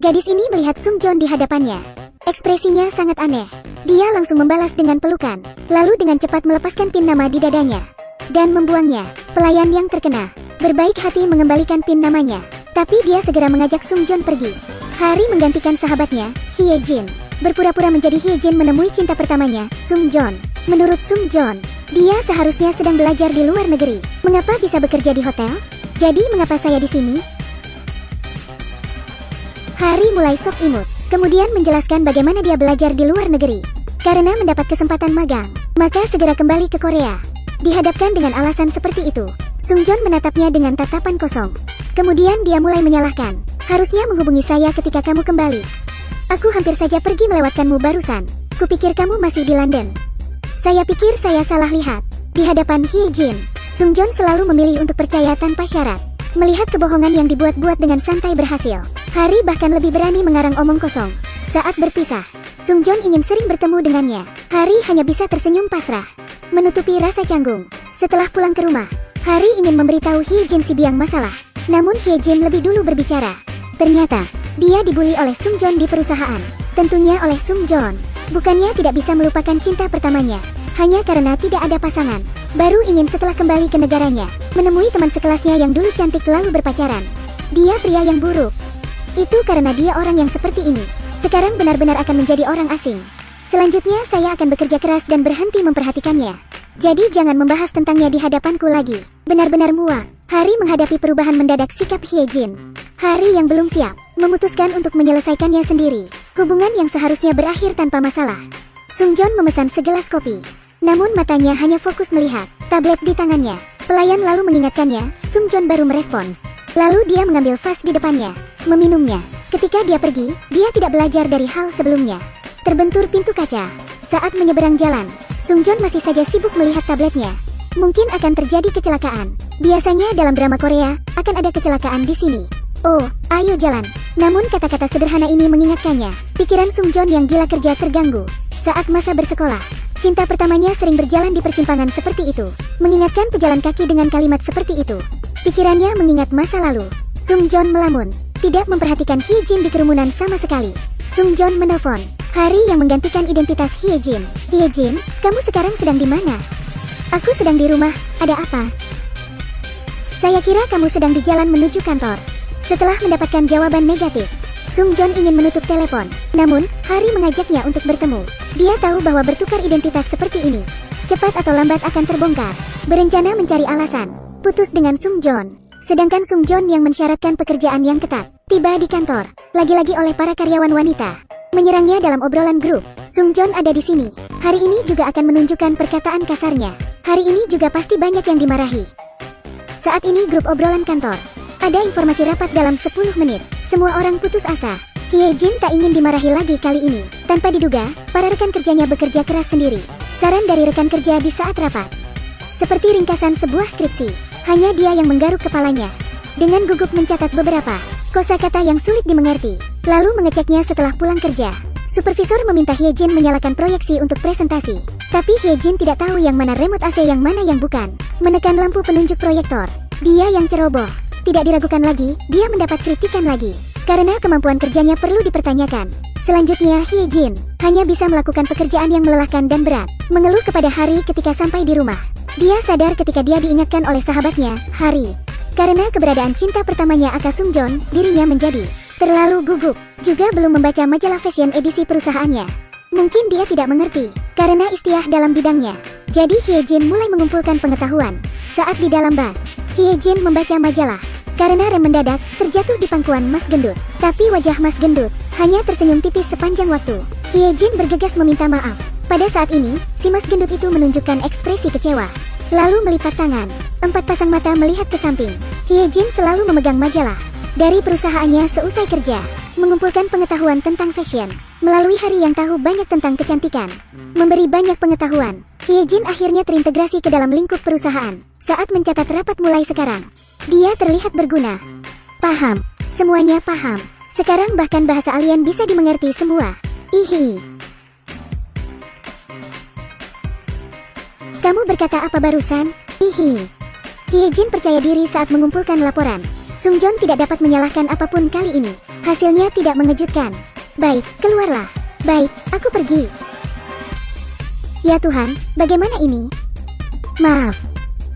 Gadis ini melihat Sung Jon di hadapannya. Ekspresinya sangat aneh. Dia langsung membalas dengan pelukan, lalu dengan cepat melepaskan pin nama di dadanya dan membuangnya. Pelayan yang terkena berbaik hati mengembalikan pin namanya, tapi dia segera mengajak Sung Jon pergi. Hari menggantikan sahabatnya, Hye Jin. Berpura-pura menjadi Hye Jin menemui cinta pertamanya, Sung Jon. Menurut Sung Jon, dia seharusnya sedang belajar di luar negeri. Mengapa bisa bekerja di hotel? Jadi mengapa saya di sini? Hari mulai sok imut, kemudian menjelaskan bagaimana dia belajar di luar negeri. Karena mendapat kesempatan magang, maka segera kembali ke Korea. Dihadapkan dengan alasan seperti itu, Sung Jon menatapnya dengan tatapan kosong. Kemudian dia mulai menyalahkan. Harusnya menghubungi saya ketika kamu kembali. Aku hampir saja pergi melewatkanmu barusan. Kupikir kamu masih di London. Saya pikir saya salah lihat. Di hadapan Hye Jin, Sung Jon selalu memilih untuk percaya tanpa syarat. Melihat kebohongan yang dibuat-buat dengan santai berhasil, Hari bahkan lebih berani mengarang omong kosong. Saat berpisah, Sung Jon ingin sering bertemu dengannya. Hari hanya bisa tersenyum pasrah, menutupi rasa canggung. Setelah pulang ke rumah, Hari ingin memberitahu Hye Jin si biang masalah. Namun Hye Jin lebih dulu berbicara. Ternyata, dia dibully oleh Sung Jon di perusahaan. Tentunya oleh Sung Jon. Bukannya tidak bisa melupakan cinta pertamanya, hanya karena tidak ada pasangan. Baru ingin setelah kembali ke negaranya, menemui teman sekelasnya yang dulu cantik lalu berpacaran. Dia pria yang buruk. Itu karena dia orang yang seperti ini. Sekarang benar-benar akan menjadi orang asing. Selanjutnya saya akan bekerja keras dan berhenti memperhatikannya. Jadi jangan membahas tentangnya di hadapanku lagi. Benar-benar muak. Hari menghadapi perubahan mendadak sikap Hye Jin. Hari yang belum siap, memutuskan untuk menyelesaikannya sendiri. Hubungan yang seharusnya berakhir tanpa masalah. Sung Jon memesan segelas kopi. Namun matanya hanya fokus melihat tablet di tangannya. Pelayan lalu mengingatkannya, Sung Jon baru merespons. Lalu dia mengambil vas di depannya, meminumnya. Ketika dia pergi, dia tidak belajar dari hal sebelumnya. Terbentur pintu kaca. Saat menyeberang jalan, Sung Jon masih saja sibuk melihat tabletnya. Mungkin akan terjadi kecelakaan. Biasanya dalam drama Korea, akan ada kecelakaan di sini. Oh, ayo jalan. Namun kata-kata sederhana ini mengingatkannya. Pikiran Sung Jon yang gila kerja terganggu. Saat masa bersekolah, cinta pertamanya sering berjalan di persimpangan seperti itu. Mengingatkan pejalan kaki dengan kalimat seperti itu. Pikirannya mengingat masa lalu. Sung Jon melamun, tidak memperhatikan Hye Jin di kerumunan sama sekali. Sung Jon menelpon Hari yang menggantikan identitas Hye Jin. Hye Jin, kamu sekarang sedang di mana? Aku sedang di rumah, ada apa? Saya kira kamu sedang di jalan menuju kantor. Setelah mendapatkan jawaban negatif, Sung Jon ingin menutup telepon. Namun, Hari mengajaknya untuk bertemu. Dia tahu bahwa bertukar identitas seperti ini, cepat atau lambat akan terbongkar. Berencana mencari alasan, putus dengan Sung Jon. Sedangkan Sung Jon yang mensyaratkan pekerjaan yang ketat, tiba di kantor, lagi-lagi oleh para karyawan wanita. Menyerangnya dalam obrolan grup. Sung Jon ada di sini. Hari ini juga akan menunjukkan perkataan kasarnya. Hari ini juga pasti banyak yang dimarahi. Saat ini grup obrolan kantor. Ada informasi rapat dalam 10 menit. Semua orang putus asa. Hye Jin tak ingin dimarahi lagi kali ini. Tanpa diduga, para rekan kerjanya bekerja keras sendiri. Saran dari rekan kerja di saat rapat. Seperti ringkasan sebuah skripsi. Hanya dia yang menggaruk kepalanya. Dengan gugup mencatat beberapa kosakata yang sulit dimengerti, lalu mengeceknya setelah pulang kerja. Supervisor meminta Hye Jin menyalakan proyeksi untuk presentasi. Tapi Hye Jin tidak tahu yang mana remote AC yang mana yang bukan. Menekan lampu penunjuk proyektor. Dia yang ceroboh. Tidak diragukan lagi, dia mendapat kritikan lagi. Karena kemampuan kerjanya perlu dipertanyakan. Selanjutnya Hye Jin hanya bisa melakukan pekerjaan yang melelahkan dan berat. Mengeluh kepada Hari ketika sampai di rumah. Dia sadar ketika dia diingatkan oleh sahabatnya, Hari. Karena keberadaan cinta pertamanya Aka Sung Jon, dirinya menjadi terlalu gugup. Juga belum membaca majalah fashion edisi perusahaannya. Mungkin dia tidak mengerti, karena istilah dalam bidangnya. Jadi Hye Jin mulai mengumpulkan pengetahuan. Saat di dalam bus, Hye Jin membaca majalah. Karena rem mendadak, terjatuh di pangkuan Mas Gendut. Tapi wajah Mas Gendut hanya tersenyum tipis sepanjang waktu. Hye Jin bergegas meminta maaf. Pada saat ini, si Mas Gendut itu menunjukkan ekspresi kecewa. Lalu melipat tangan. 4 pasang mata melihat ke samping. Hye Jin selalu memegang majalah dari perusahaannya seusai kerja, mengumpulkan pengetahuan tentang fashion. Melalui Hari yang tahu banyak tentang kecantikan, memberi banyak pengetahuan, Hye Jin akhirnya terintegrasi ke dalam lingkup perusahaan. Saat mencatat rapat mulai sekarang, dia terlihat berguna. Paham. Semuanya paham. Sekarang bahkan bahasa alien bisa dimengerti semua. Ihi. Kamu berkata apa barusan? Ihi. Hye Jin percaya diri saat mengumpulkan laporan. Sungjon tidak dapat menyalahkan apapun kali ini. Hasilnya tidak mengejutkan. Baik, keluarlah. Baik, aku pergi. Ya Tuhan, bagaimana ini? Maaf.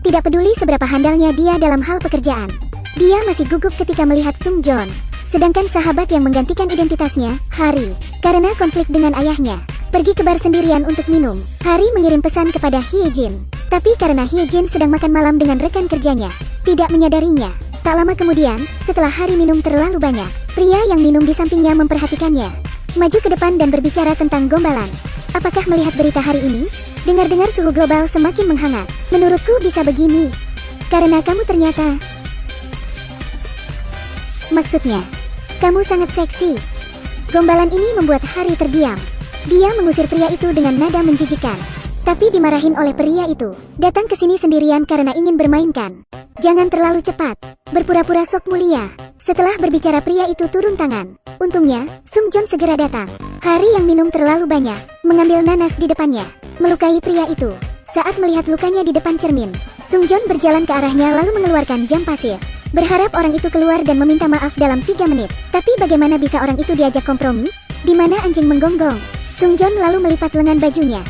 Tidak peduli seberapa handalnya dia dalam hal pekerjaan, dia masih gugup ketika melihat Sungjon. Sedangkan sahabat yang menggantikan identitasnya, Hari, karena konflik dengan ayahnya, pergi ke bar sendirian untuk minum. Hari mengirim pesan kepada Hyejin, tapi karena Hyejin sedang makan malam dengan rekan kerjanya, tidak menyadarinya. Tak lama kemudian, setelah Hari minum terlalu banyak, pria yang minum di sampingnya memperhatikannya, maju ke depan dan berbicara tentang gombalan. Apakah melihat berita hari ini? Dengar-dengar suhu global semakin menghangat. Menurutku bisa begini, karena kamu ternyata... Maksudnya, kamu sangat seksi. Gombalan ini membuat Hari terdiam. Dia mengusir pria itu dengan nada menjijikkan, tapi dimarahin oleh pria itu. Datang ke sini sendirian karena ingin bermain kan? Jangan terlalu cepat. Berpura-pura sok mulia. Setelah berbicara pria itu turun tangan. Untungnya, Sungjon segera datang. Hari yang minum terlalu banyak, mengambil nanas di depannya, melukai pria itu. Saat melihat lukanya di depan cermin, Sungjon berjalan ke arahnya lalu mengeluarkan jam pasir. Berharap orang itu keluar dan meminta maaf dalam 3 menit. Tapi bagaimana bisa orang itu diajak kompromi? Di mana anjing menggonggong? Sungjon lalu melipat lengan bajunya.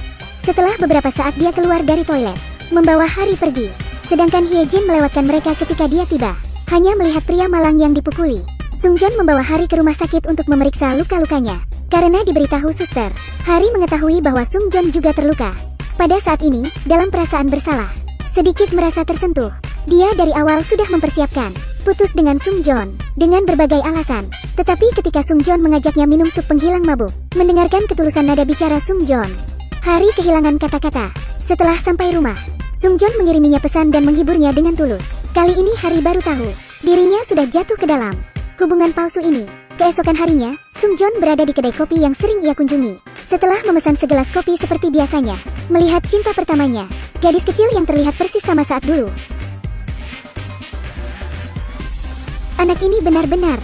Setelah beberapa saat dia keluar dari toilet, membawa Hari pergi. Sedangkan Hyejin melewatkan mereka ketika dia tiba. Hanya melihat pria malang yang dipukuli, Sungjon membawa Hari ke rumah sakit untuk memeriksa luka-lukanya. Karena diberitahu suster, Hari mengetahui bahwa Sungjon juga terluka. Pada saat ini, dalam perasaan bersalah, sedikit merasa tersentuh. Dia dari awal sudah mempersiapkan putus dengan Sungjon dengan berbagai alasan. Tetapi ketika Sungjon mengajaknya minum sup penghilang mabuk, mendengarkan ketulusan nada bicara Sungjon, Hari kehilangan kata-kata. Setelah sampai rumah, Sungjon mengiriminya pesan dan menghiburnya dengan tulus. Kali ini Hari baru tahu, dirinya sudah jatuh ke dalam hubungan palsu ini. Keesokan harinya, Sungjon berada di kedai kopi yang sering ia kunjungi. Setelah memesan segelas kopi seperti biasanya, melihat cinta pertamanya, gadis kecil yang terlihat persis sama saat dulu. Anak ini benar-benar